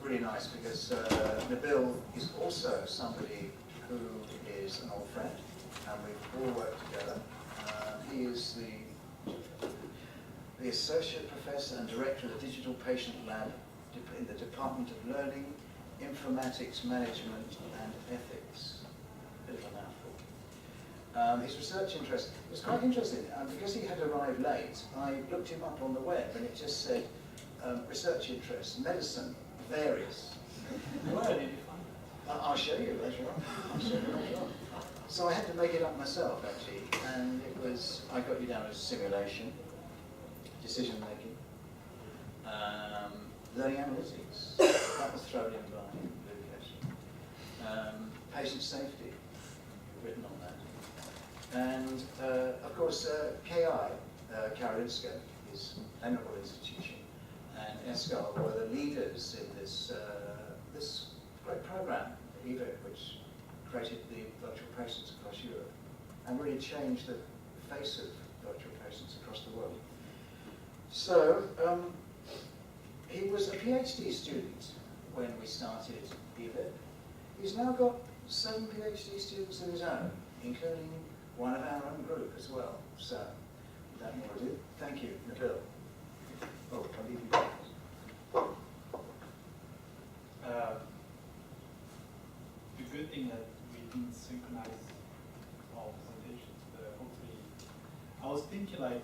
really nice because Nabil is also somebody who is an old friend, and we've all worked together. He is the Associate Professor and Director of the Digital Patient Lab in the Department of Learning, Informatics Management and Ethics. Bit of a mouthful. His research interest was quite interesting. Because he had arrived late, I looked him up on the web and it just said research interests, medicine, various. Where did you find I'll show you later on. I'll show you later on. So I had to make it up myself actually, and it was, I got you down as simulation, decision making, learning analytics, that was thrown in by Lucas, patient safety, written on that, and of course KI, Karolinska, is an medical institution, and ESCAR were the leaders in this this great program, EVIC, which created the virtual patients across Europe and really changed the face of virtual patients across the world. So he was a PhD student when we started EVIC. He's now got 7 PhD students of his own, including one of our own group as well. So without more ado, thank you, Nabil. Oh, I'll leave you back. The good thing that we didn't synchronize all presentations. Hopefully, I was thinking like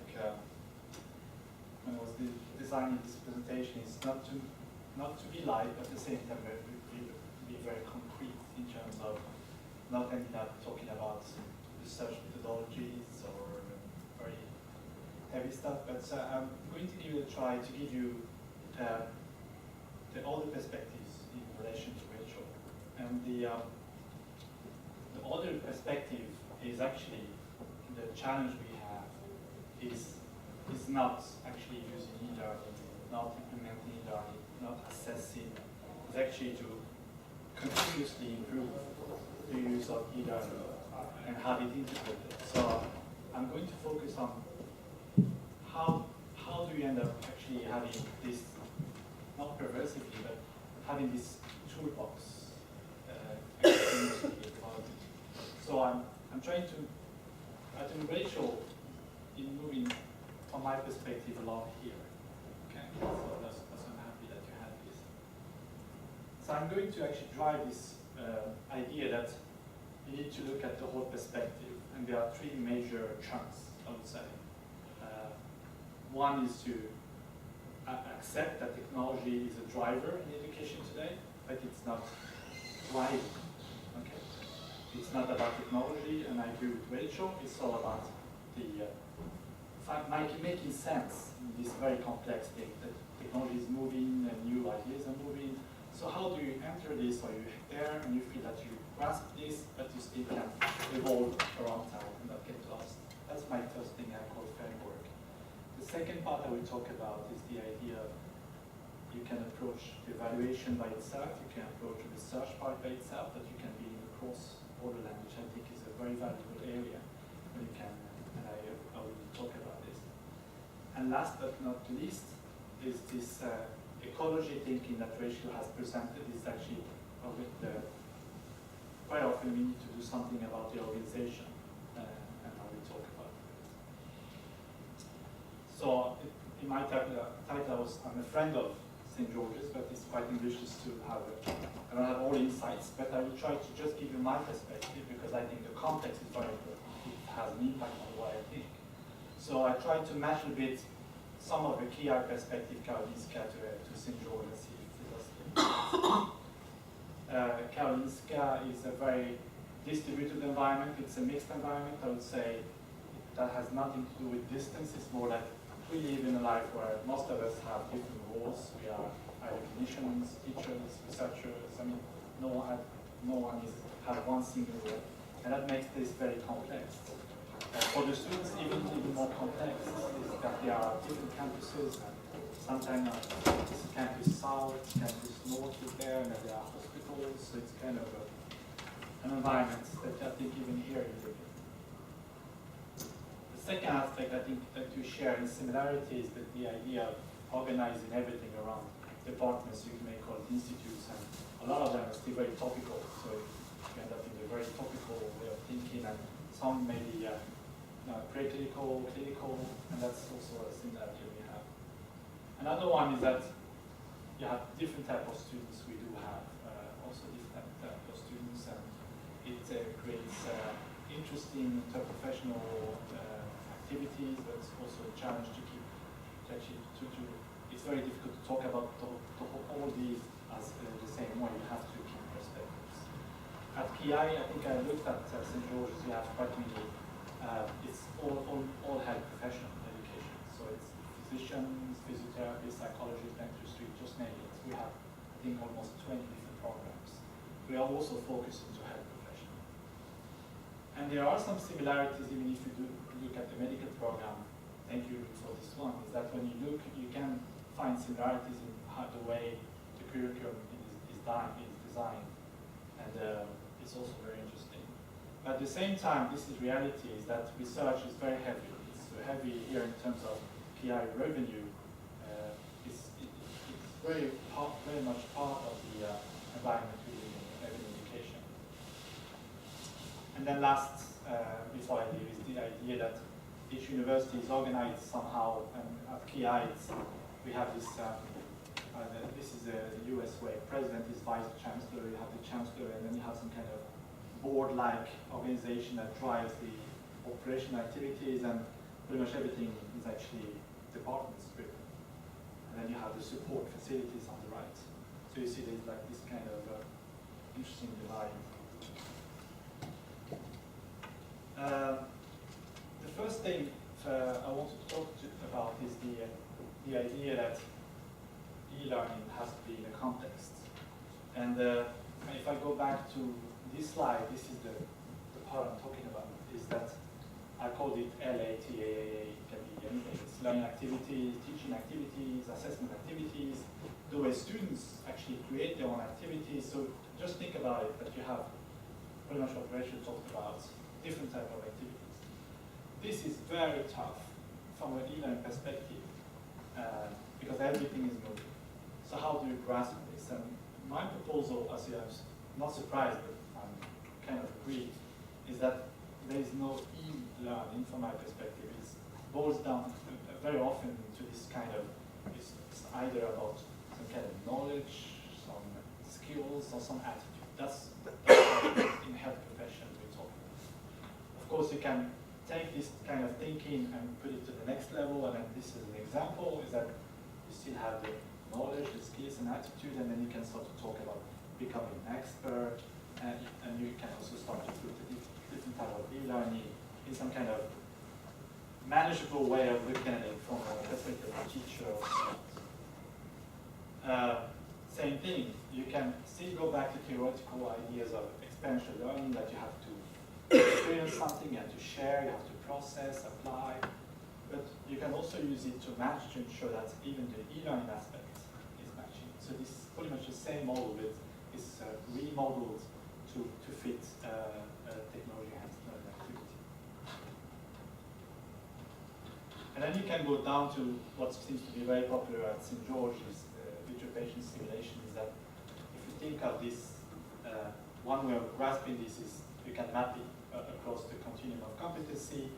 when I was designing this presentation, is not to be light, but at the same time be very concrete in terms of not ending up talking about research methodologies or very heavy stuff. But I'm going to give it a try to give you all the perspectives in relation to virtual. And the other perspective is actually the challenge we have is not actually using e-learning, not implementing e-learning, not assessing. It's actually to continuously improve the use of e-learning and have it integrated. So I'm going to focus on how do we end up actually having this, not perversively, but having this toolbox. So I'm trying to, I think Rachel is moving from my perspective along here. Okay, so that's I'm happy that you had this. So I'm going to actually drive this idea that you need to look at the whole perspective, and there are 3 major chunks, I would say. One is to accept that technology is a driver in education today, but it's not driving. Okay, it's not about technology, and I agree with Rachel. It's all about the making sense in this very complex thing that technology is moving and new ideas are moving. So how do you enter this? Are you there and you feel that you grasp this, but you still can evolve around time and not get lost? That's my first thing I call framework. The second part I will talk about is the idea of you can approach the evaluation by itself, you can approach the research part by itself, but you can be in the cross-border language. I think is a very valuable area where you can, and I will talk about this. And last but not least is this ecology thinking that Rachel has presented is actually quite often we need to do something about the organization, and I will talk about it. So in my title, I'm a friend of St. George's, but it's quite ambitious to have I don't have all insights, but I will try to just give you my perspective because I think the context is very important. It has an impact on what I think. So I try to match a bit some of the key perspective Karolinska to St. George and see if it does. Karolinska is a very distributed environment. It's a mixed environment. I would say that has nothing to do with distance. It's more that we live in a life where most of us have different roles. We are either clinicians, teachers, researchers. I mean, no one has one single role, and that makes this very complex. For the students, even more complex is that there are different campuses. Sometimes it's campus south, campus north is there, and there are hospitals. So it's kind of an environment that I think even here is different. The second aspect I think that you share in similarity is that the idea of organizing everything around departments, you may call it institutes, and a lot of them are still very topical. So you end up in a very topical way of thinking, and some may be preclinical, clinical, and that's also a similarity we have. Another one is that you have different type of students. We do have also different type of students, and it creates interesting interprofessional activities, but it's also a challenge to keep, it's very difficult to talk about all these as the same way. You have to keep perspectives. At PI, I think I looked at St. George's, we have quite many, it's all health professional education. So it's physicians, physiotherapists, psychologists, dentistry, just name it. We have, I think, almost 20 different programs. We are also focused into health professional. And there are some similarities, even if you look at the medical program. Thank you for this one, is that when you look, you can find similarities in how the way the curriculum is designed. And it's also very interesting. But at the same time, this is reality, is that research is very heavy. It's heavy here in terms of PI revenue. It's very much part of the environment we live in education. And then last, before I leave, is the idea that each university is organized somehow, and at PI we have this, this is the US way, president is vice chancellor, you have the chancellor, and then you have some kind of board-like organization that drives the operational activities, and pretty much everything is actually departments driven. And then you have the support facilities on the right. So you see there's like this kind of interesting divide. The first thing I want to talk about is the idea that e-learning has to be in a context. And if I go back to this slide, this is the part I'm talking about, is that I called it LATAA, it can be anything. It's learning activities, teaching activities, assessment activities, the way students actually create their own activities. So just think about it, that you have pretty much what Rachel talked about, different type of activities. This is very tough from an e-learning perspective because everything is moving. So how do you grasp this? And my proposal, as I'm not surprised, but I'm kind of agree, is that there is no e-learning from my perspective. It boils down very often to this kind of, it's either about some kind of knowledge, some skills, or some attitude. That's in health profession we're talking about. Of course, you can take this kind of thinking and put it to the next level, and then this is an example, is that you still have the knowledge, the skills and attitude, and then you can start to talk about becoming an expert, and you can also start to put the different type of e-learning in some kind of manageable way of looking at it from a perspective of a teacher or student. Same thing, you can still go back to theoretical ideas of experiential learning, that you have to experience something, you have to share, you have to process, apply, but you can also use it to match, to ensure that even the e-learning aspect is matching. So this is pretty much the same model, but it's remodeled to fit technology-enhanced learning activity. And then you can go down to what seems to be very popular at St. George's, virtual patient simulation, is that if you think of this, one way of grasping this is you can map it across the continuum of competency.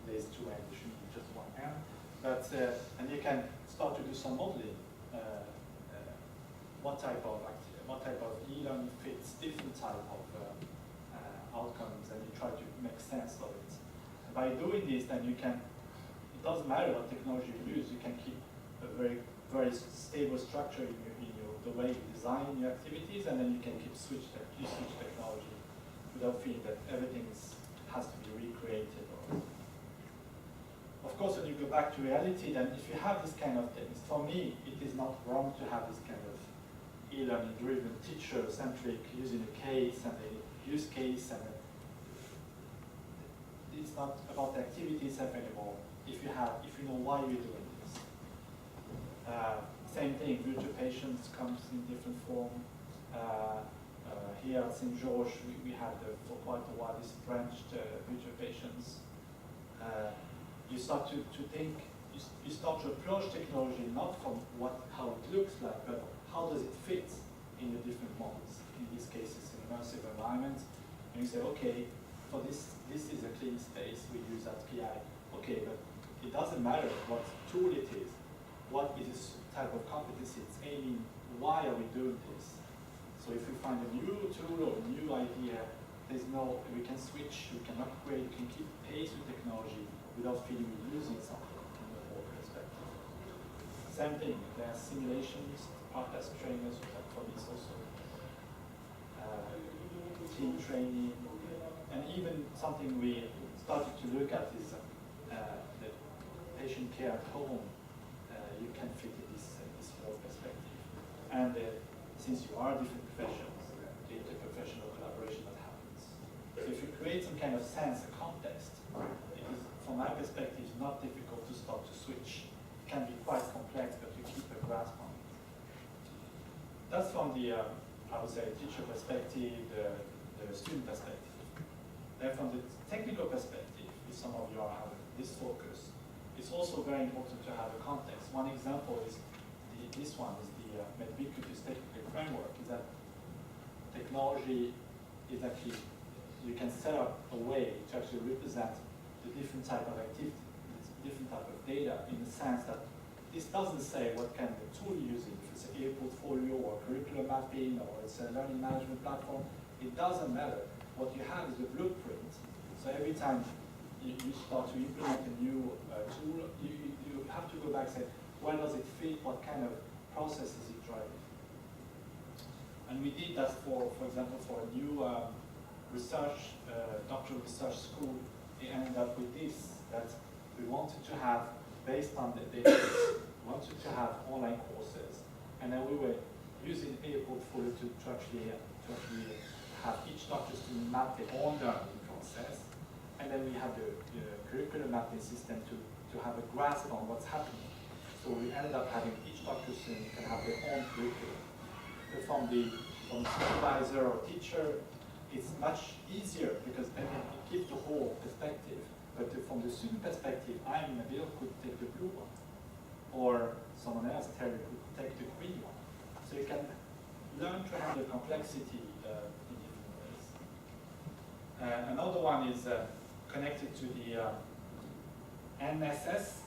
There's two ends, there shouldn't be just one end. But, and you can start to do some modeling. What type of e-learning fits different type of outcomes, and you try to make sense of it. And by doing this, then you can, it doesn't matter what technology you use, you can keep a very stable structure in the way you design your activities, and then you can keep switch technology without feeling that everything has to be recreated. Of course, when you go back to reality, then if you have this kind of things, for me, it is not wrong to have this kind of e-learning driven, teacher-centric, using a case and a use case, and it's not about the activity itself anymore. If you know why you're doing this. Same thing, virtual patients comes in different form. Here at St. George, we had for quite a while this branched virtual patients. You start to think, you start to approach technology not from how it looks like, but how does it fit in the different models? In these cases, in immersive environments, and you say, okay, for this is a clean space, we use that PI. Okay, but it doesn't matter what tool it is, what is this type of competency it's aiming, why are we doing this? So if we find a new tool or a new idea, we can switch, we can upgrade, we can keep pace with technology without feeling we're losing something from the whole perspective. Same thing, there are simulations, part-task trainers, for this also. Team training, and even something we started to look at is the patient care at home. You can fit in this whole perspective. And since you are different professions, the interprofessional collaboration that happens. So if you create some kind of sense, a context, it is, from my perspective, not difficult to start to switch. It can be quite complex, but you keep a grasp on it. That's from the, I would say, teacher perspective, the student perspective. Then from the technical perspective, if some of you are having this focus, it's also very important to have a context. One example is this one is the Medvicutus technical framework, is that technology is actually, you can set up a way to actually represent the different type of activity, different type of data, in the sense that this doesn't say what kind of tool you're using, if it's a portfolio or curriculum mapping or it's a learning management platform. It doesn't matter. What you have is a blueprint. So every time you start to implement a new tool, you have to go back and say, where does it fit? What kind of process is it driving? And we did that for example, for a new research, doctoral research school. It ended up with this, that we wanted to have, based on the data, we wanted to have online courses. And then we were using a portfolio to actually have each doctor student map their own learning process. And then we have the curriculum mapping system to have a grasp on what's happening. So we ended up having each doctor student can have their own curriculum. So from the supervisor or teacher, it's much easier because then you keep the whole perspective. But from the student perspective, Nabil could take the blue one, or someone else, Terry, could take the green one. So you can learn to handle complexity in different ways. Another one is connected to the NSS,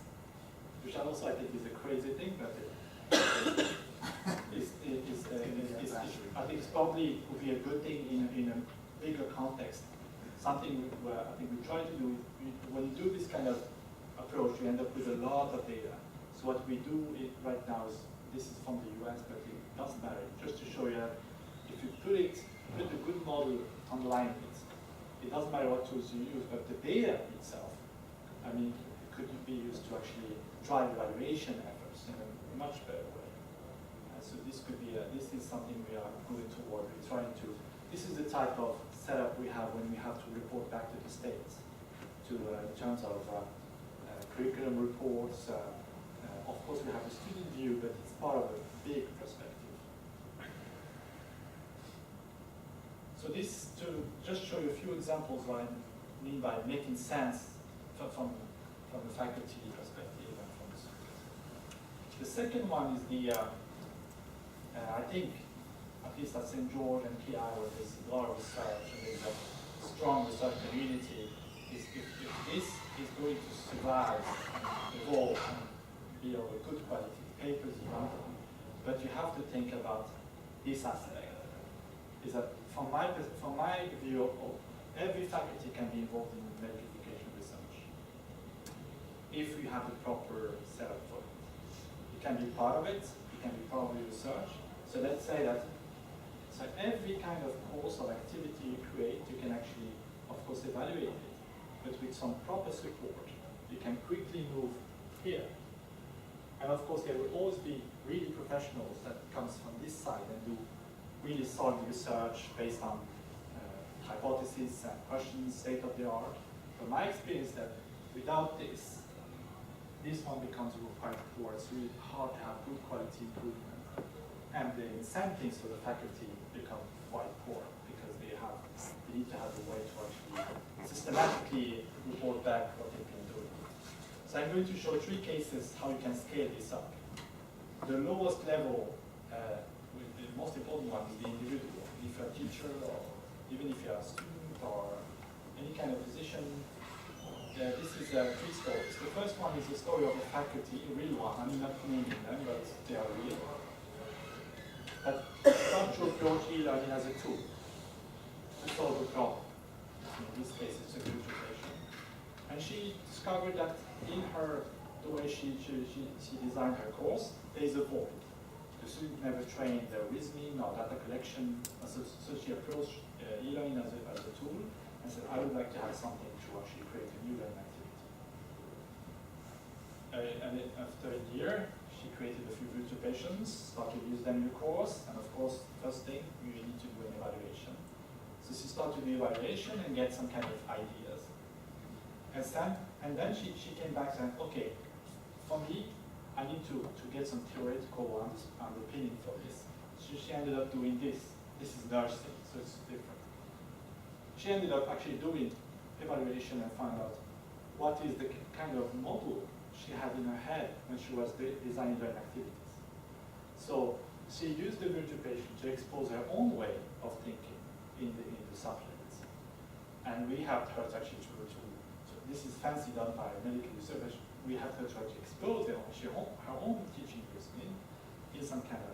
which also I think is a crazy thing, but I think it's probably would be a good thing in a bigger context. Something where I think we try to do, when you do this kind of approach, you end up with a lot of data. So what we do right now is, this is from the US, but it doesn't matter. Just to show you that if you put a good model online, it doesn't matter what tools you use, but the data itself, I mean, could be used to actually drive evaluation efforts in a much better way. So this could be, this is something we are moving toward. We're trying to, this is the type of setup we have when we have to report back to the states, in terms of curriculum reports. Of course, we have a student view, but it's part of a big perspective. So this, to just show you a few examples what I mean by making sense from the faculty perspective and from the students. The second one is the, I think, at least at St. George and PI, where there's a lot of research and there's a strong research community, is if this is going to survive and evolve and be of a good quality, papers is one thing, but you have to think about this aspect. Is that from my view, every faculty can be involved in medical education research if you have the proper setup for it. You can be part of it, you can be part of the research. So let's say that so every kind of course or activity you create, you can actually, of course, evaluate it, but with some proper support, you can quickly move here. And of course, there will always be really professionals that comes from this side and do really solid research based on hypotheses and questions, state of the art. But my experience is that without this one becomes quite poor. It's really hard to have good quality improvement. And the incentives for the faculty become quite poor because they need to have a way to actually systematically report back what they've been doing. So I'm going to show 3 cases how you can scale this up. The lowest level the most important one is the individual. If you're a teacher, or even if you're a student, or any kind of position, this is 3 stories. The first one is the story of a faculty, a real one. I'm not naming them, but they are real. That started to approach e-learning as a tool to solve a problem. In this case, it's a computation. And she discovered that in the way she designed her course, there is a void. The student never trained their reasoning or data collection, so she approached e-learning as a tool and said, I would like to have something to actually create a new learning activity. And after a year, she created a few virtuations, started to use them in the course, and of course, first thing, you need to do an evaluation. So she started to do evaluation and get some kind of ideas. And then she came back saying, okay, for me, I need to get some theoretical underpinning for this. So she ended up doing this. This is nursing, so it's different. She ended up actually doing evaluation and found out what is the kind of model she had in her head when she was designing learning activities. So she used the virtuation to expose her own way of thinking in the subjects. And we helped her to actually so this is fancy done by medical research. We helped her to actually expose her own teaching reasoning in some kind of,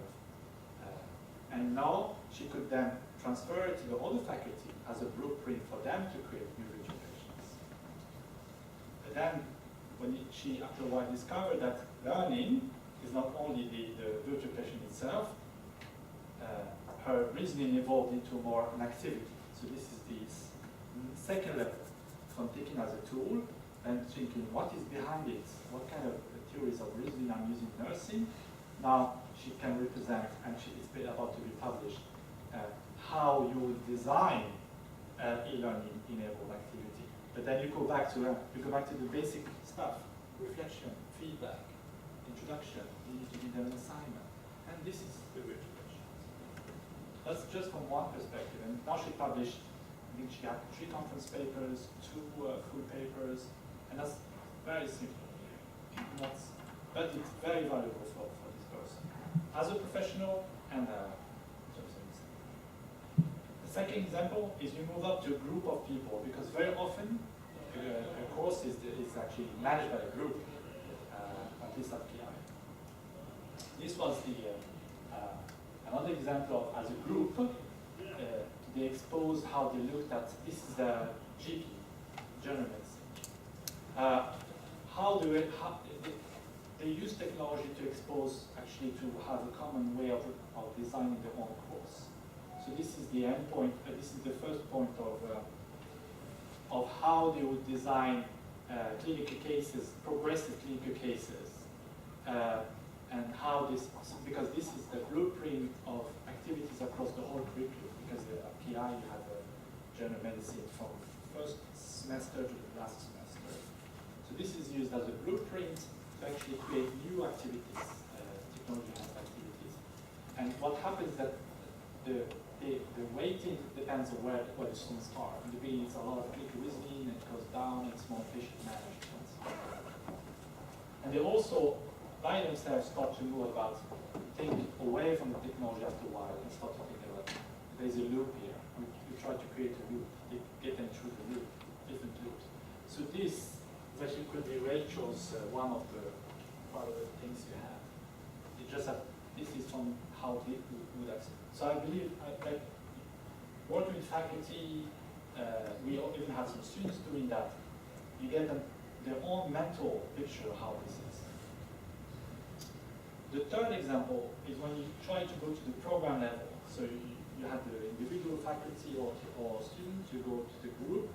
and now she could then transfer it to the other faculty as a blueprint for them to create new virtuations. But then, when she after a while discovered that learning is not only the virtuation itself, her reasoning evolved into more an activity. So this is the second level, from thinking as a tool and thinking what is behind it, what kind of theories of reasoning I'm using in nursing. Now she can represent, and she is about to be published, how you would design e-learning enabled activity. But then you go back to the basic stuff: reflection, feedback, introduction. You need to give them an assignment, and this is the virtuation. That's just from one perspective. And now she published, I think she had 3 conference papers, 2 full papers, and that's very simple. But it's very valuable for this person as a professional and the second example is you move up to a group of people, because very often a course is actually managed by a group, at least at PI. This was another example of, as a group, they exposed how they looked at, this is the GP, general medicine. They use technology to expose, actually to have a common way of designing their own course. So this is the end point, this is the first point of how they would design clinical cases, progressive clinical cases, and how this, because this is the blueprint of activities across the whole curriculum, because at PI you have general medicine from first semester to the last semester. So this is used as a blueprint to actually create new activities, technology-enhanced activities. And what happens that the weighting depends on where the students are. In the beginning, it's a lot of clinical reasoning, and it goes down, it's more patient management. And they also, by themselves, start to move about, think away from the technology after a while, and start to think about, there's a loop here. We try to create a loop, get them through the loop, different loops. So this actually could be Rachel's one of the things you have. It just that this is from how they would access. So I believe, working with faculty, we even have some students doing that. You get them their own mental picture of how this is. The third example is when you try to go to the program level. So you have the individual faculty or student, you go to the group,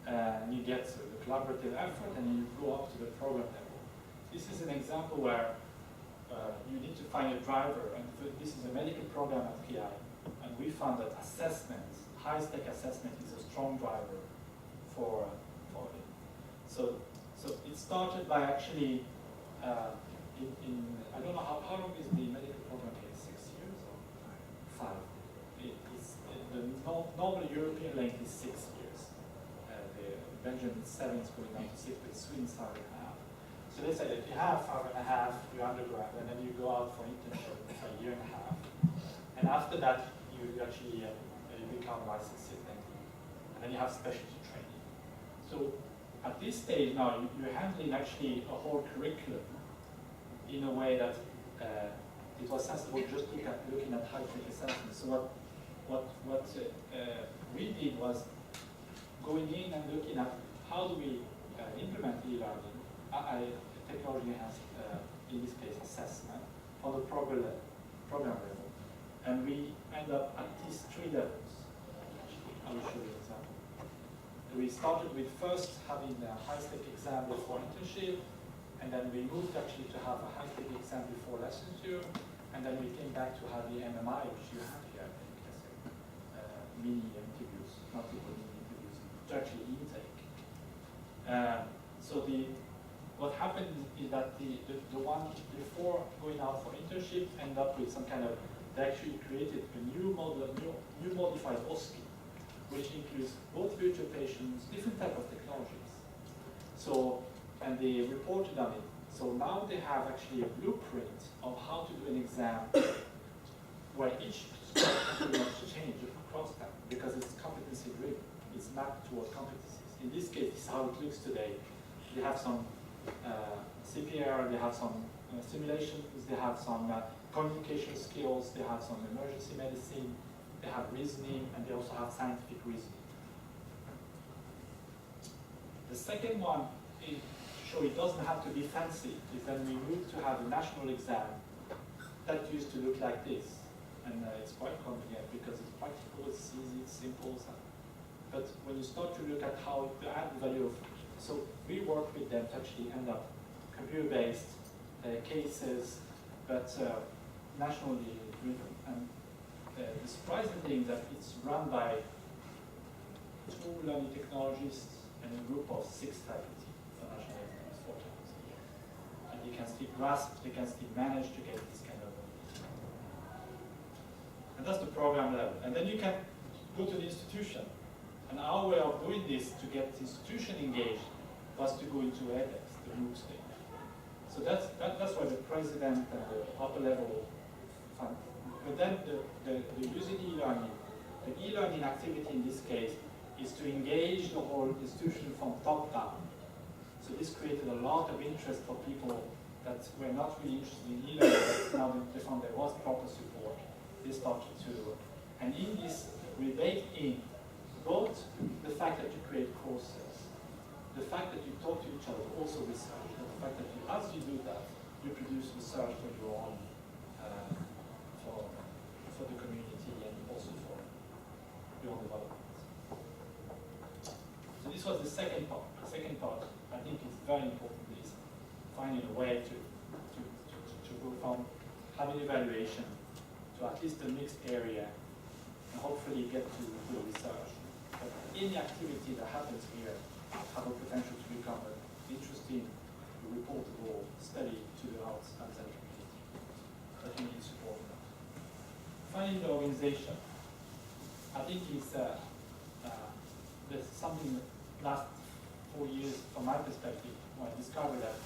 and you get the collaborative effort, and you go up to the program level. This is an example where you need to find a driver, and this is a medical program at PI, and we found that assessment, high-stake assessment, is a strong driver for it. So it started by actually, I don't know how long is the medical program here, 6 years or 5? The normal European length is 6 years. Belgium is 7, it's going down to 6, but Sweden is 5.5. So they said if you have 5.5, you're undergrad, and then you go out for internship for 1.5 years. And after that, you actually you become licensed and then you have specialty training. So at this stage now, you're handling actually a whole curriculum in a way that it was sensible just looking at high-tech assessment. So what we did was going in and looking at how do we implement e-learning, technology-enhanced, in this case, assessment, on the program level. And we end up at these 3 levels. I will show you an example. We started with first having a high-stake exam before internship, and then we moved actually to have a high-stake exam before licensure, and then we came back to have the MMI, which you have here, I think, as mini interviews, multiple mini interviews, to actually intake. So what happened is that the one before going out for internship ended up with some kind of, they actually created a new model, new modified OSCE, which includes both virtual patients, different type of technologies. So, and they reported on it. So now they have actually a blueprint of how to do an exam where each score can pretty much change across them because it's competency driven. It's mapped toward competencies. In this case, this is how it looks today. They have some CPR, they have some simulations, they have some communication skills, they have some emergency medicine, they have reasoning, and they also have scientific reasoning. The second one is to show it doesn't have to be fancy. Is when we move to have a national exam that used to look like this. And it's quite convenient because it's practical, it's easy, it's simple. But when you start to look at how to add the value of, so we work with them to actually end up computer-based cases, but nationally driven. And the surprising thing that it's run by 2 learning technologists and a group of 6 faculty for national exams 4 times a year. And they can still grasp, they can still manage to get this kind of. And that's the program level. And then you can go to the institution. And our way of doing this to get the institution engaged was to go into edX, the MOOC stage. So that's why the president and the upper level fund. But then the using e-learning, the e-learning activity in this case is to engage the whole institution from top down. So this created a lot of interest for people that were not really interested in e-learning, but now they found there was proper support. They started to, and in this we baked in both the fact that you create courses, the fact that you talk to each other, also research, and the fact that you, as you do that, you produce research for your own, for the community and also for your development. So this was the second part. The second part, I think, is very important, is finding a way to go from having evaluation to at least a mixed area and hopefully get to the research. But any activity that happens here have a potential to become an interesting, reportable study to the outside community. I think it's support that. Finding the organization, I think is there's something last 4 years from my perspective when I discovered that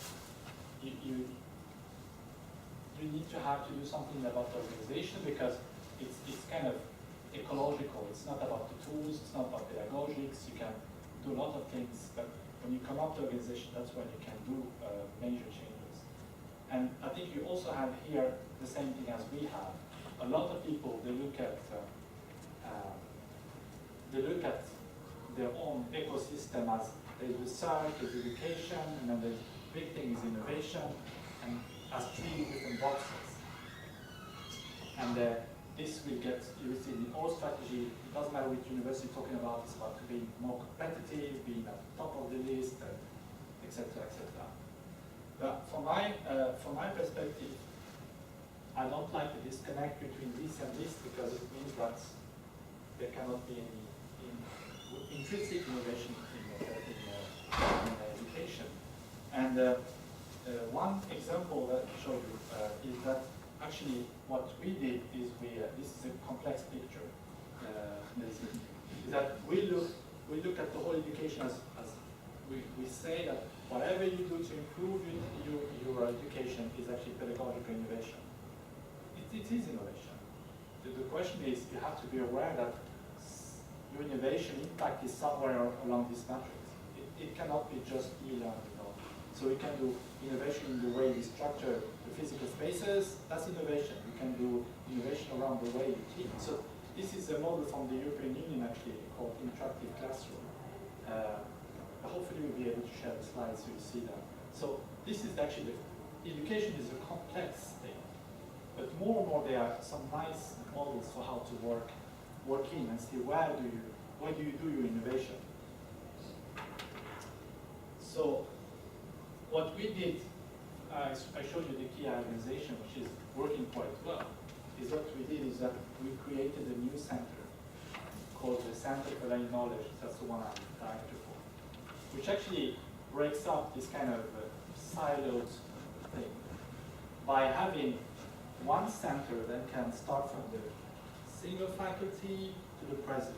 you need to have to do something about the organization because it's kind of ecological. It's not about the tools, it's not about pedagogics. You can do a lot of things, but when you come up to organization, that's when you can do major changes. And I think you also have here the same thing as we have. A lot of people, they look at their own ecosystem as there's research, there's education, and then the big thing is innovation, and as 3 different boxes. And this will get, you will see in all strategy, it doesn't matter which university you're talking about, it's about being more competitive, being at the top of the list, etc., etc. But from my perspective, I don't like the disconnect between this and this because it means that there cannot be any intrinsic innovation in education. And one example that I showed you is that actually what we did is this is a complex picture, is that we look at the whole education as we say that whatever you do to improve your education is actually pedagogical innovation. It is innovation. the question is, you have to be aware that your innovation impact is somewhere along this matrix. It cannot be just e-learning. So we can do innovation in the way we structure the physical spaces, that's innovation. We can do innovation around the way you teach. So this is a model from the European Union actually called interactive classroom. Hopefully we'll be able to share the slides so you see that. So this is actually, education is a complex thing, but more and more there are some nice models for how to work in and see where do you do your innovation. So what we did, I showed you the key organization, which is working quite well, is what we did is that we created a new center called the Center for Learning Knowledge. That's the one I'm director for, which actually breaks up this kind of siloed thing by having one center that can start from the single faculty to the president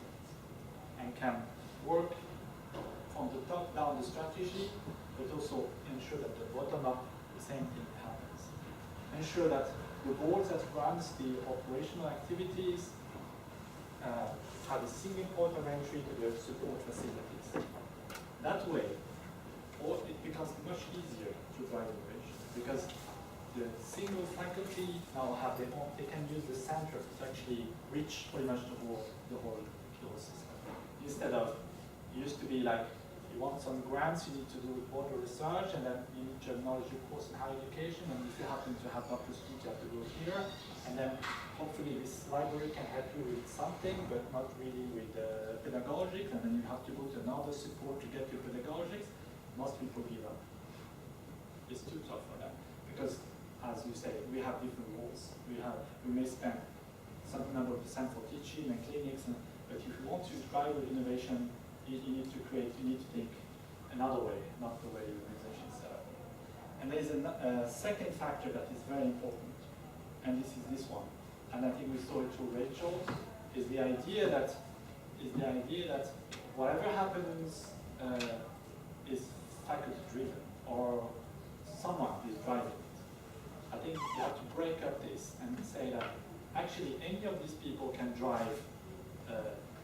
and can work from the top down the strategy, but also ensure that the bottom up, the same thing happens. Ensure that the board that runs the operational activities have a single point of entry to the support facilities. That way, it becomes much easier to drive innovation because the single faculty now have their own, they can use the center to actually reach pretty much the whole system. Instead of, it used to be like, you want some grants, you need to do water research, and then you need to acknowledge your course in higher education, and if you happen to have Dr. Street, you have to go here, and then hopefully this library can help you with something, but not really with pedagogics, and then you have to go to another support to get your pedagogics. Most people give up. It's too tough for them, because as you say, we have different roles. We may spend some number of percent for teaching and clinics, but if you want to drive innovation, you need to think another way, not the way your organization is set up. And there's a second factor that is very important, and this is this one. And I think we saw it through Rachel, is the idea that whatever happens is faculty driven, or someone is driving it. I think you have to break up this and say that actually any of these people can drive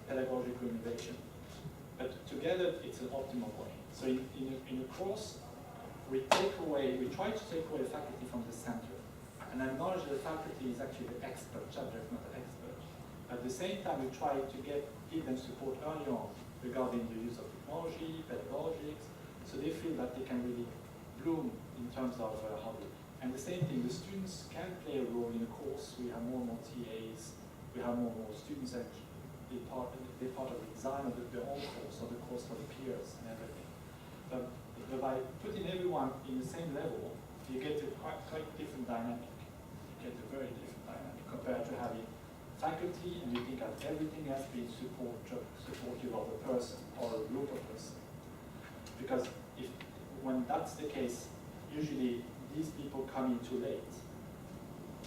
pedagogical innovation. But together, it's an optimal way. So in a course, we try to take away the faculty from the center, and acknowledge that the faculty is actually the expert, subject matter expert. At the same time, we try to give them support early on regarding the use of technology, pedagogics, so they feel that they can really bloom in terms of how to. And the same thing, the students can play a role in the course. We have more and more TAs, we have more and more students that they're part of the design of their own course, or the course for the peers and everything. But by putting everyone in the same level, you get a quite different dynamic. You get a very different dynamic compared to having faculty and you think that everything has been supportive of a person or a group of person. Because when that's the case, usually these people come in too late.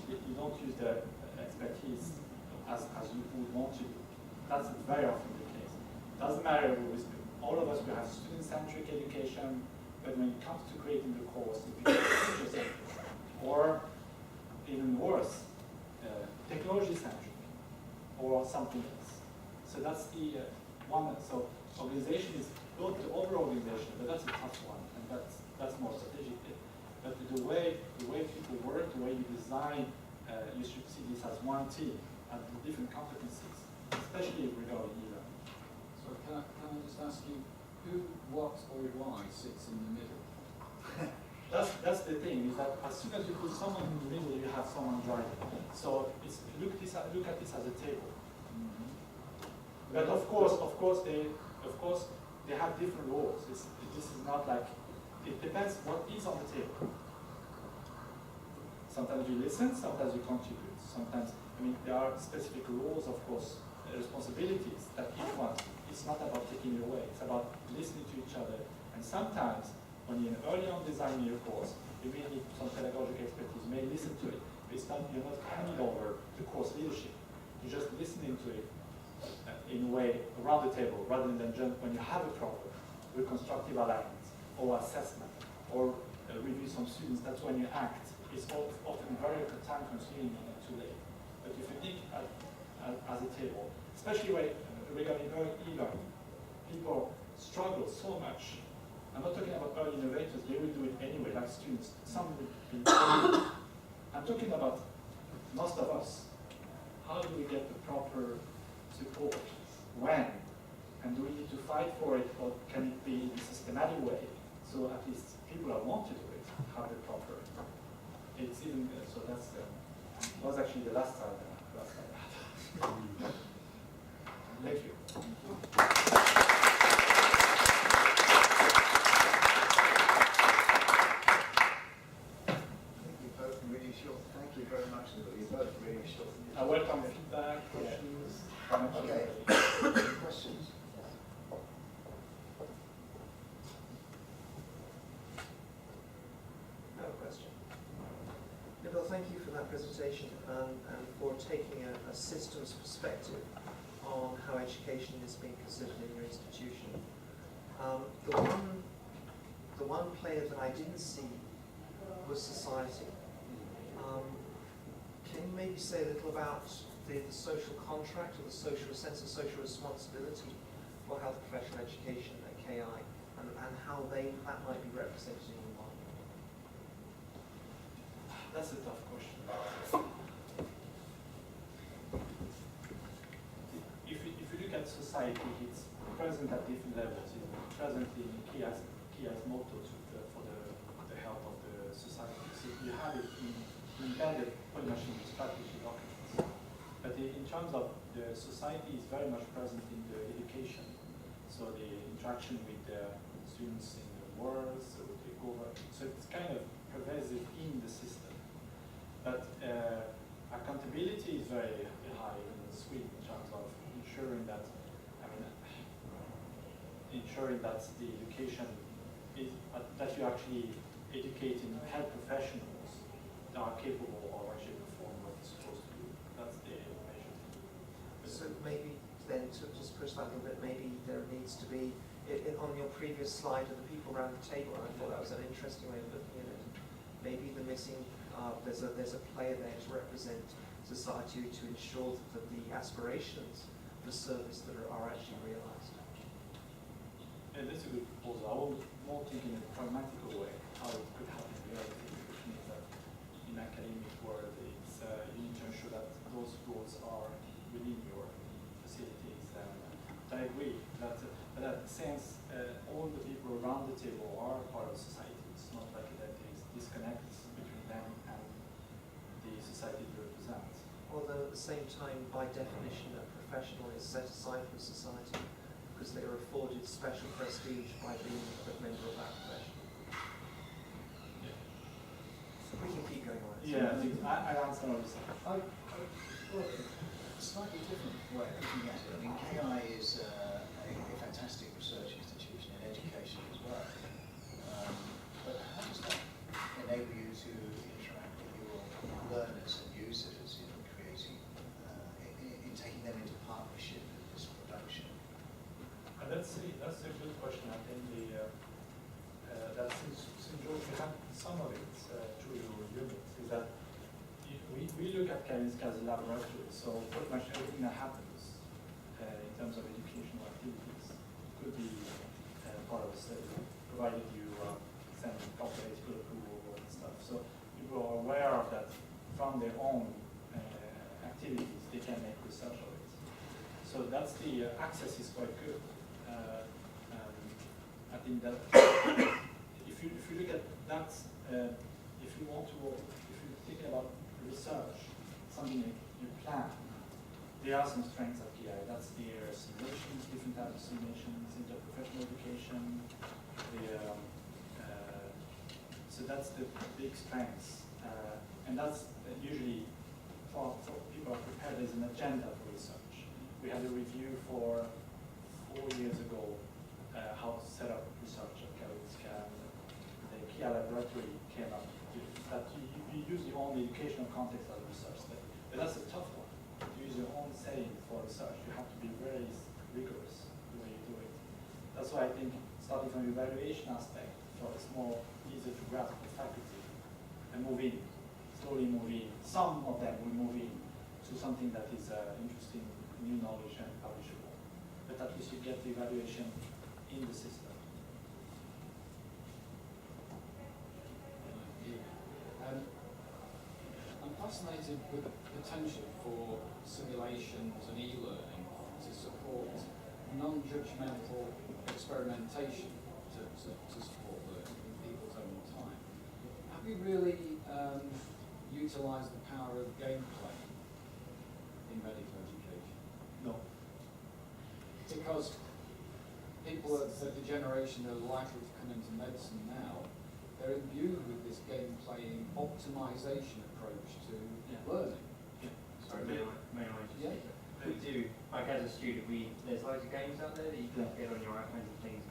You don't use their expertise as you would want to do. That's very often the case. Doesn't matter who is, all of us will have student-centric education, but when it comes to creating the course, it becomes teacher-centric. Or even worse, technology-centric, or something else. So that's the one. So organization is built the overall organization, but that's a tough one, and that's more strategic. But the way people work, the way you design, you should see this as one team and different competencies, especially regarding e-learning. So can I just ask you, who, what, or why sits in the middle? That's the thing, is that as soon as you put someone in the middle, you have someone driving. So look at this as a table. Mm-hmm. But of course they have different roles. This is not like, it depends what is on the table. Sometimes you listen, sometimes you contribute. Sometimes, there are specific roles, of course, responsibilities that each one, it's not about taking it away, it's about listening to each other. And sometimes, when you're early on designing your course, you may need some pedagogical expertise, you may listen to it, but you're not handing over the course leadership. You're just listening to it in a way around the table, rather than just when you have a problem, with constructive alignment, or assessment, or review some students, that's when you act. It's often very time consuming and too late. But if you think as a table, especially regarding e-learning, people struggle so much. I'm not talking about early innovators, they will do it anyway, like students. Some will be I'm talking about most of us. How do we get the proper support? When? And do we need to fight for it, or can it be in a systematic way? So at least people that want to do it have the proper. It's even so. That was actually the last slide I had. Thank you. Thank you very much, Nabil. You're both really short. I welcome feedback, questions. Okay. Any questions? No question. Nabil, thank you for that presentation and for taking a systems perspective on how education is being considered in your institution. The one player that I didn't see was society. Can you maybe say a little about the social contract or the sense of social responsibility for health professional education at KI and how that might be represented in your model? That's a tough question. If you look at society, it's present at different levels. It's present in KI's motto for the health of the society. So you have it embedded pretty much in the strategy documents. But in terms of the society is very much present in the education. So the interaction with the students in the world, so the government. So it's kind of pervasive in the system. But accountability is very high in Sweden in terms of ensuring that, ensuring that the education is, that you actually educating health professionals that are capable of actually performing what it's supposed to do. That's the measure. So maybe then to just push that a little bit, maybe there needs to be, on your previous slide of the people around the table, I thought that was an interesting way of looking at it. Maybe the missing, there's a player there to represent society to ensure that the aspirations for service that are actually realised. Yeah, that's a good proposal. I will more think in a pragmatical way how it could happen in reality, which means that in academic world, it's you need to ensure that those goals are within your facilities. I agree that, but at the sense, all the people around the table are part of society. It's not like that there is disconnect between them and the society they represent. Although at the same time, by definition, a professional is set aside from society because they are afforded special prestige by being a member of that profession. Yeah. We can keep going on. Yeah, I understand what you're saying. Well, a slightly different way of looking at it. I mean, KI is a fantastic research institution in education as well. But how does that enable you to interact with your learners and users in creating, in taking them into partnership in this production? That's a good question. I think that since George, you have some of it through your units, is that we look at Karolinska as a laboratory, so pretty much everything that happens in terms of educational activities could be part of a study, provided you send corporate school approval and stuff. So people are aware of that from their own activities, they can make research of it. So that's the access is quite good. I think that if you look at that, if you want to, if you're thinking about research, something you plan, there are some strengths of KI. That's the simulations, different types of simulations, interprofessional education. So that's the big strengths, and that's usually for people are prepared. There's an agenda for research. We had a review for 4 years ago how to set up research at Karolinska. The KI laboratory came up with that you use your own educational context as a research study. But that's a tough one. To use your own setting for research, you have to be very rigorous the way you do it. That's why I think starting from the evaluation aspect, so it's more easier to grasp the faculty and move in, slowly move in. Some of them will move in to something that is interesting, new knowledge and publishable. But at least you get the evaluation in the system. I'm fascinated with the potential for simulations and e-learning to support non-judgmental experimentation to support learning in people's own time. Have you really utilised the power of gameplay in medical education? No. Because people of the generation that are likely to come into medicine now, they're imbued with this game-playing optimization approach to learning. Yeah. Sorry, may I just Yeah. We do, like as a student, there's loads of games out there that you can get on your iPhones and things,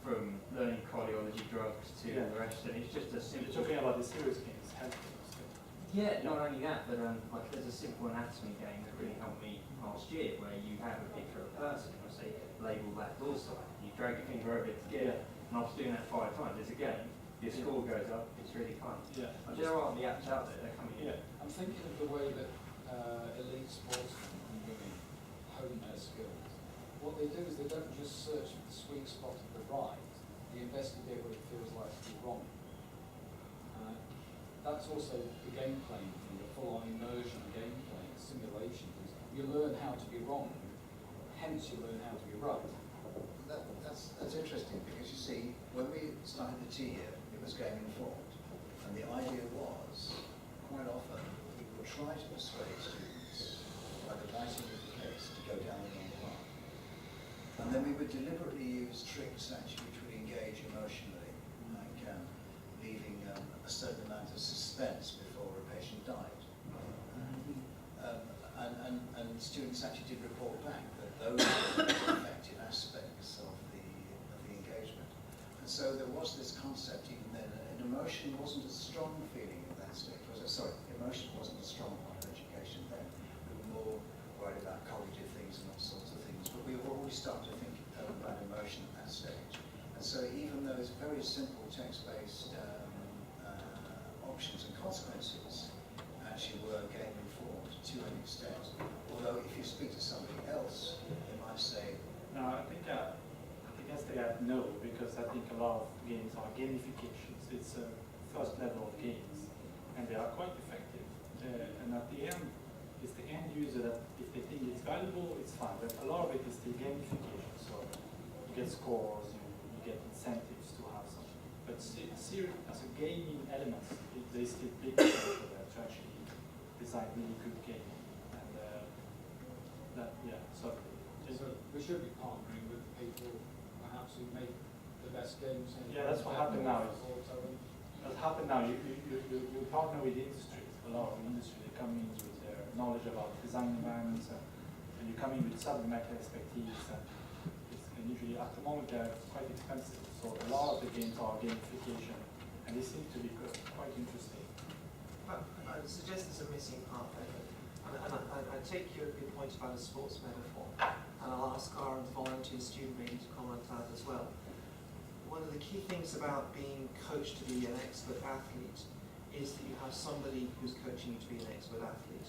from learning cardiology drugs to the rest, and it's just a So simple... you're talking about the serious games, healthcare stuff. Yeah, not only that, but like there's a simple anatomy game that really helped me last year, where you have a picture of a person, and I say, label that dorsal, you drag your finger over it to get it, and I was doing that 5 times. It's a game, your score goes up, it's really fun. Yeah. There are the apps out there, they're coming in. Yeah. I'm thinking of the way that elite sportsmen and women hone their skills. What they do is they don't just search for the sweet spot of the right, they investigate what it feels like to be wrong. That's also the game playing thing, the full-on immersion game playing, simulation. You learn how to be wrong, hence you learn how to be right. That's interesting, because you see, when we started the T year, it was game informed, and the idea was, quite often, we would try to persuade students, by the writing of the case, to go down the wrong path. And then we would deliberately use tricks, actually, which would engage emotionally, like leaving a certain amount of suspense before a patient died. And students actually did report back that those were the effective aspects of the engagement. And so there was this concept even then, and emotion wasn't a strong feeling at that stage. Emotion wasn't a strong part of education then. We were more worried about cognitive things and all sorts of things, but we were already starting to think about emotion at that stage. And so even those very simple text-based options and consequences actually were game informed to an extent. Although if you speak to somebody else, they might say, No, I think I say no, because I think a lot of games are gamifications. It's a first level of games, and they are quite effective. And at the end, it's the end user that if they think it's valuable, it's fine. But a lot of it is still gamification. So you get scores, you get incentives to have something. But as a gaming element, there is still big potential there to actually design really good gaming. And so we should be partnering with the people perhaps who make the best games. That's what happened now. What's happened now, you partner with industry. A lot of industry, they come in with their knowledge about design environments, and you come in with subject matter expertise. And usually at the moment they're quite expensive. So a lot of the games are gamification, and they seem to be quite interesting. I would suggest there's a missing part there. And I take your point about a sports metaphor, and I'll ask our volunteer student maybe to comment on that as well. One of the key things about being coached to be an expert athlete is that you have somebody who's coaching you to be an expert athlete.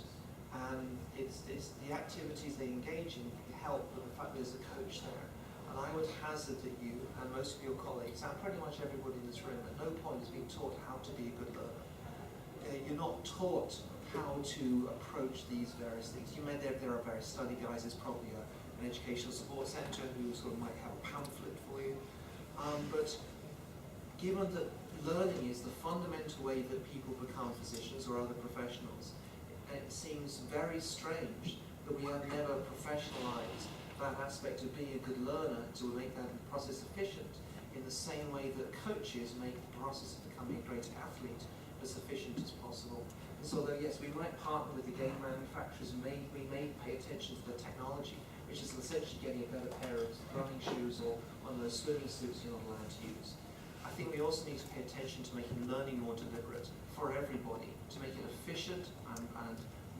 And it's the activities they engage in help with the fact there's a coach there. And I would hazard that you and most of your colleagues, and pretty much everybody in this room, at no point is being taught how to be a good learner. You're not taught how to approach these various things. There are various study guides. There's probably an educational support centre who sort of might have a pamphlet for you. But given that learning is the fundamental way that people become physicians or other professionals, it seems very strange that we have never professionalised that aspect of being a good learner to make that process efficient in the same way that coaches make the process of becoming a great athlete as efficient as possible. And so though, yes, we might partner with the game manufacturers, we may pay attention to the technology, which is essentially getting a better pair of running shoes or one of those swimming suits you're not allowed to use. I think we also need to pay attention to making learning more deliberate for everybody, to make it efficient and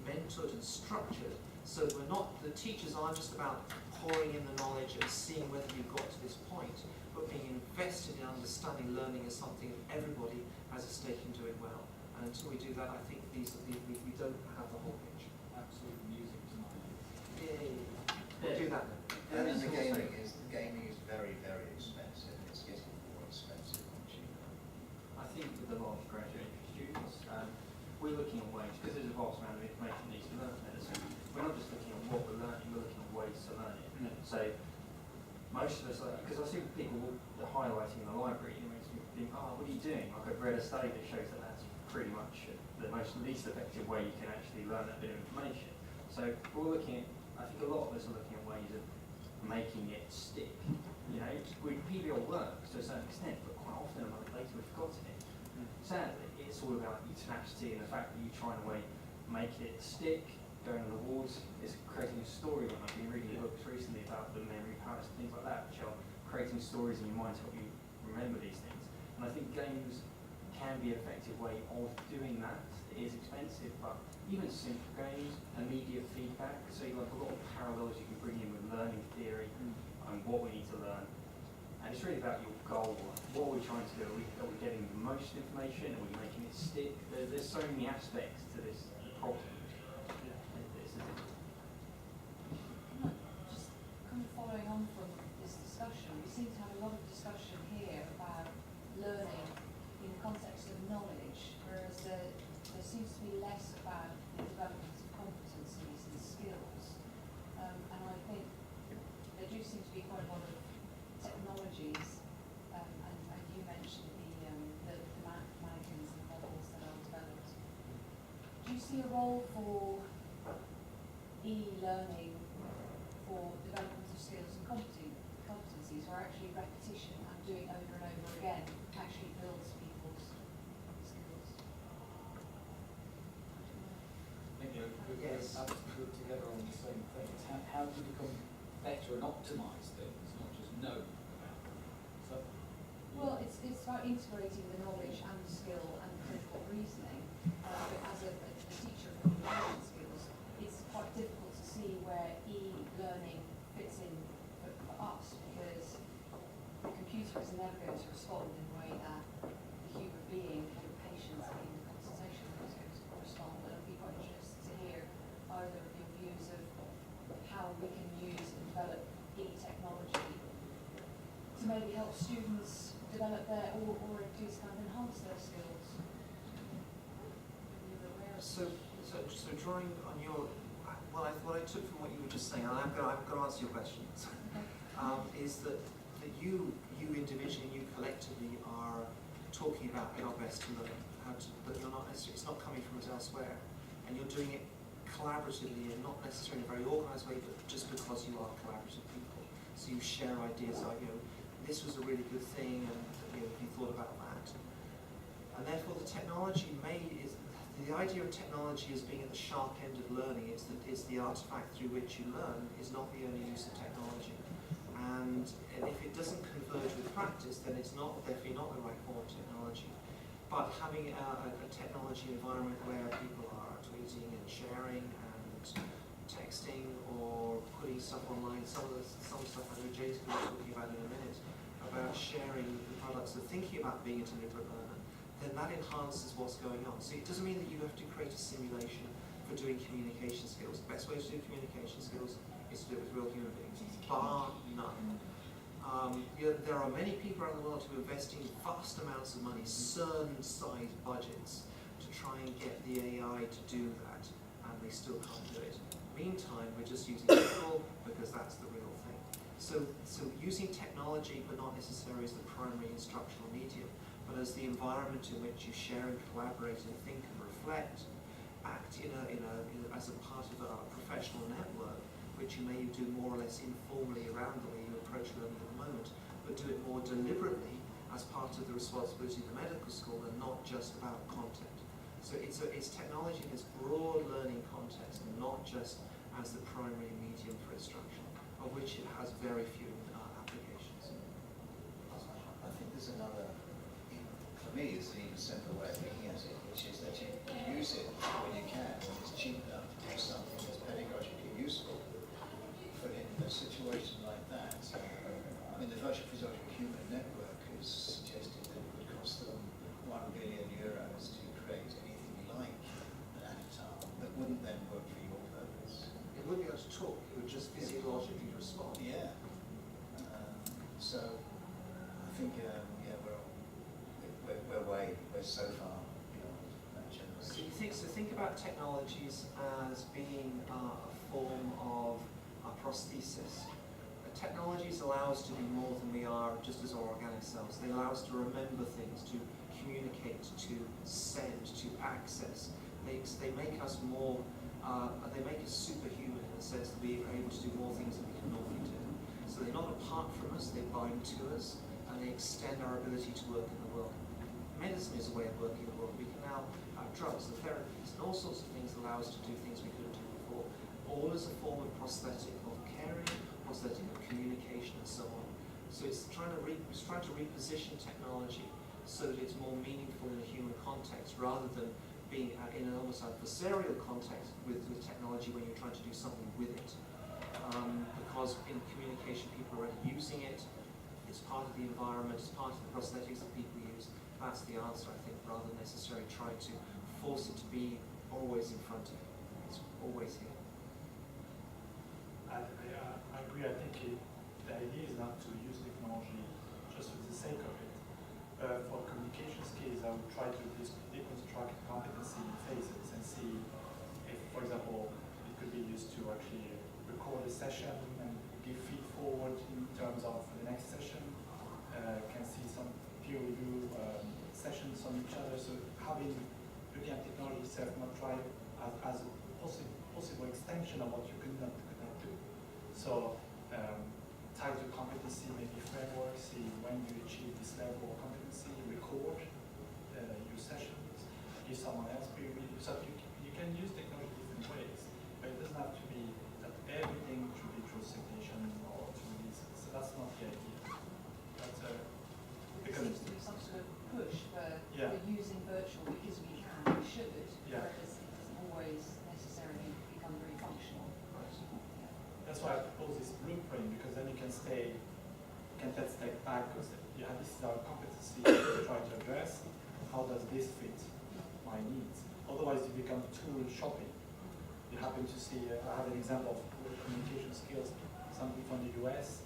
mentored and structured, so that the teachers aren't just about pouring in the knowledge and seeing whether you've got to this point, but being invested in understanding learning as something that everybody has a stake in doing well. And until we do that, I think we don't have the whole picture. Absolute music to my ears. Yay! We'll do that then. And then the also- gaming is very, very expensive. It's getting more expensive, not cheaper. I think with the large graduate students, we're looking at ways, because there's a vast amount of information that needs to learn medicine, we're not just looking at what we're learning, we're looking at ways to learn it. No. So most of us, because I see people highlighting the library, it makes me think, oh, what are you doing? Like I've read a study that shows that that's pretty much the least effective way you can actually learn that bit of information. So we're looking at, I think a lot of us are looking at ways of making it stick. You know, PBL works to a certain extent, but quite often a month later we've forgotten it. Sadly, it's all about your tenacity and the fact that you try and make it stick, going on the wards, is creating a story. I've been reading books recently about the memory palace and things like that, which are creating stories in your mind to help you remember these things. And I think games can be an effective way of doing that. It is expensive, but even simple games, immediate feedback, so you have a lot of parallels you can bring in with learning theory and what we need to learn. And it's really about your goal. What are we trying to do? Are we getting the most information? Are we making it stick? There's so many aspects to this problem. Just kind of following on from this discussion, we seem to have a lot of discussion here about learning in the context of knowledge, whereas there seems to be less about the development of competencies and skills. And I think there do seem to be quite a lot of technologies, and you mentioned the mannequins and models that are developed. Do you see a role for e-learning for development of skills and competencies, or actually repetition and doing over and over again actually builds people's skills? Maybe we're Yes. put together on the same things. How to become better and optimise things, not just know about them. So, Well, it's about integrating the knowledge and the skill and the critical reasoning. But as a teacher of communication skills, it's quite difficult to see where e-learning fits in for us, because the computer is never going to respond in the way that the human being with patients in the consultation room is going to respond. And I'd be quite interested to hear either of your views of how we can use and develop e-technology to maybe help students develop their, or at least kind of enhance their skills. So drawing on your, what I took from what you were just saying, and I'm going to answer your question, is that you individually, you collectively are talking about how best to learn, but you're not necessarily, it's not coming from us elsewhere, and you're doing it collaboratively and not necessarily in a very organised way, but just because you are collaborative people. So you share ideas like, this was a really good thing, and you thought about that. And therefore the technology the idea of technology as being at the sharp end of learning is the artifact through which you learn is not the only use of technology. And if it doesn't converge with practice, then it's definitely not the right form of technology. But having a technology environment where people are tweeting and sharing and texting or putting stuff online, some stuff I know Jay's going to be talking about in a minute, about sharing the products and thinking about being a deliberate learner, then that enhances what's going on. So it doesn't mean that you have to create a simulation for doing communication skills. The best way to do communication skills is to do it with real human beings, bar none. There are many people around the world who are investing vast amounts of money, CERN-sized budgets, to try and get the AI to do that, and they still can't do it. Meantime, we're just using people because that's the real thing. So using technology, but not necessarily as the primary instructional medium, but as the environment in which you share and collaborate and think and reflect, act as a part of a professional network, which you may do more or less informally around the way you approach learning at the moment, but do it more deliberately as part of the responsibility of the medical school and not just about content. So it's technology in this broad learning context and not just as the primary medium for instruction, of which it has very few applications. I think there's another, for me, it's an even simpler way of looking at it, which is that you use it when you can, when it's cheap enough to do something that's pedagogically useful. But in a situation like that, I mean, the Virtual Physiological Human Network has suggested that it would cost them €1 billion to create anything talk, it would just physiologically respond. Yeah. So I think yeah, we're so far beyond that generation. So think about technologies as being a form of a prosthesis. Technologies allow us to be more than we are just as our organic selves. They allow us to remember things, to communicate, to send, to access. They make us more, they make us superhuman in the sense that we are able to do more things than we can normally do. So they're not apart from us, they bind to us, and they extend our ability to work in the world. Medicine is a way of working in the world. We can now have drugs and therapies and all sorts of things that allow us to do things we couldn't do before, all as a form of prosthetic of caring, prosthetic of communication and so on. So it's trying to reposition technology so that it's more meaningful in a human context rather than being in an almost adversarial context with technology when you're trying to do something with it. Because in communication people are already using it, it's part of the environment, it's part of the prosthetics that people use. That's the answer, I think, rather than necessarily trying to force it to be always in front of you. It's always here. I agree. I think the idea is not to use technology just for the sake of it. For communication skills, I would try to deconstruct competency phases and see if, for example, it could be used to actually record a session and give feed forward in terms of the next session. Can see some peer review sessions on each other. So looking at technology itself, not try as a possible extension of what you could not do. So tie to competency, maybe framework, see when you achieve this level of competency, record your sessions, give someone else peer review. So you can use technology different ways, but it doesn't have to be that everything should be through citation or through these. So that's not the idea. That's There seems to be some sort of push for using virtual because we can, we should, whereas it doesn't always necessarily become very functional. That's why I propose this blueprint, because then you can stay, let's take back, because this is our competency to try to address. How does this fit my needs? Otherwise you become tool shopping. You happen to see, I have an example of communication skills, something from the US.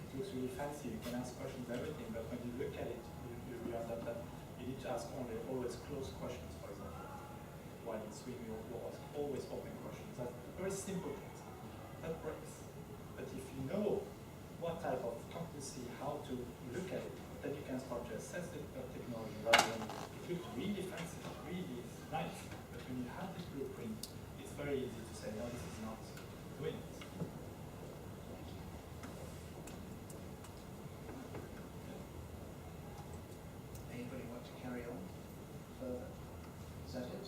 It looks really fancy, you can ask questions, everything, but when you look at it, you realize that you need to ask always closed questions, for example. While in swimming, you ask always open questions. That's very simple things. That works. But if you know what type of competency, how to look at it, then you can start to assess the technology rather than it looks really fancy, really nice. But when you have this blueprint, it's very easy to say, no, this is not doing it. Anybody want to carry on further? Is that it?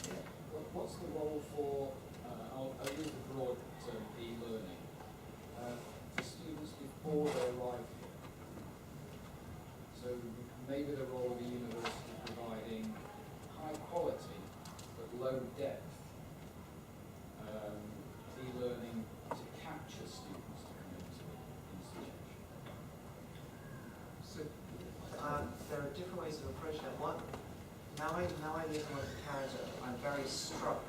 Yeah. What's the role for, I'll use the broad term, e-learning, for students before they arrive here? So maybe the role of the university providing high quality but low depth e-learning to capture students to come into the institution. So there are different ways of approaching that. One, now I live in Canada, I'm very struck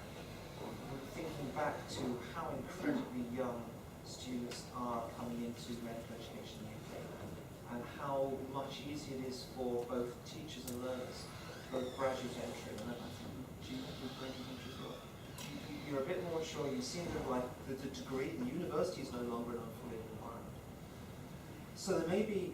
with thinking back to how incredibly young students are coming into medical education in the UK, and how much easier it is for both teachers and learners, both graduate entry and I think graduate entry as well. You're a bit more mature, you seem to like the degree, the university is no longer an unfulfilling environment. So there may be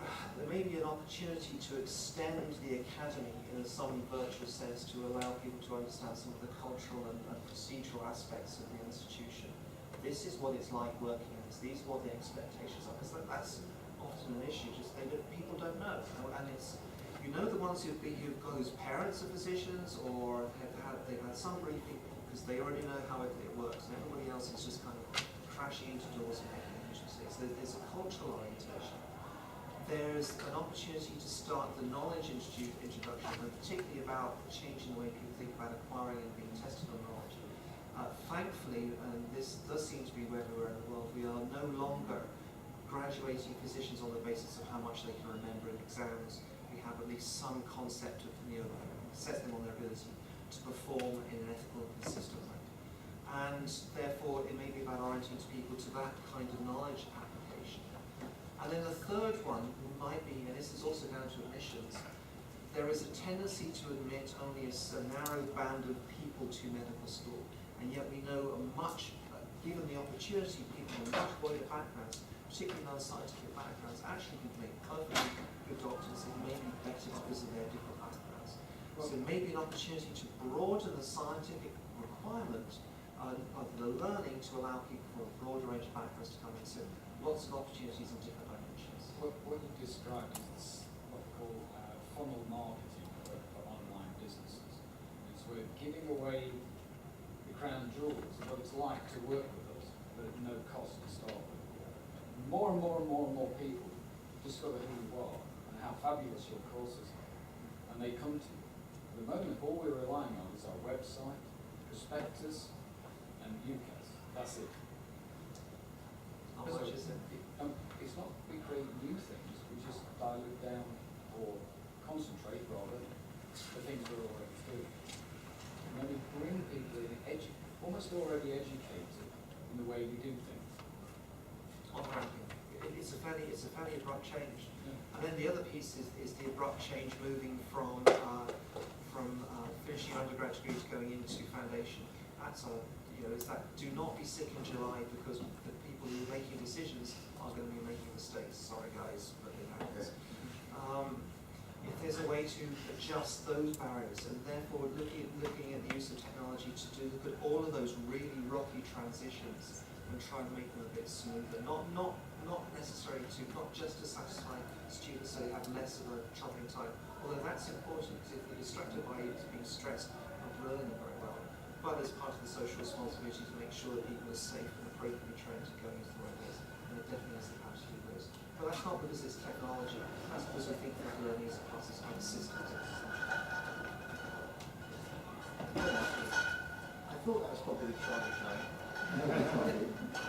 an opportunity to extend the academy in some virtual sense to allow people to understand some of the cultural and procedural aspects of the institution. This is what it's like working in this. These are what the expectations are. Because that's often an issue. Just people don't know, and it's the ones who've got whose parents are physicians or they've had some briefing because they already know how it works, and everybody else is just kind of crashing into doors and making mistakes. So there's a cultural orientation. There's an opportunity to start the knowledge introduction, and particularly about changing the way people think about acquiring and being tested on knowledge. Thankfully, and this does seem to be where we are in the world, we are no longer graduating physicians on the basis of how much they can remember in exams. We have at least some concept of, sets them on their ability to perform in an ethical and consistent way. and therefore it may be about orienting people to that kind of knowledge application. And then the third one might be, and this is also down to admissions, there is a tendency to admit only a narrow band of people to medical school, and yet we know given the opportunity, people with much wider backgrounds, particularly non-scientific backgrounds, actually can make perfectly good doctors and maybe better because of their different backgrounds. So maybe an opportunity to broaden the scientific requirement of the learning to allow people from a broader range of backgrounds to come in. So lots of opportunities in different dimensions. What you described is what we call funnel marketing for online businesses. It's we're giving away the crown jewels of what it's like to work with us, but at no cost to start with. More and more and more and more people discover who you are and how fabulous your courses are, and they come to you. At the moment, all we're relying on is our website, prospectus, and UCAS. That's it. How much is it? It's not we create new things, we just dilute down or concentrate rather the things we're already doing. And then we bring people in almost already educated in the way we do things. On ranking. It's a fairly abrupt change. Yeah. And then the other piece is the abrupt change moving from finishing undergrad degree to going into foundation. That's is that do not be sick in July because the people who are making decisions are going to be making mistakes. Sorry guys, but it happens. If there's a way to adjust those barriers and therefore looking at the use of technology to look at all of those really rocky transitions and try and make them a bit smoother, not necessarily not just to satisfy students so they have less of a troubling time, although that's important because if they're distracted by it being stressed, not learning very well. But as part of the social responsibility to make sure that people are safe and appropriately trained to go into the right ways, and it definitely has the power to do those. But that's not because it's technology, that's because I think that learning is a process kind of systems exercise. I thought that was probably the charge of time.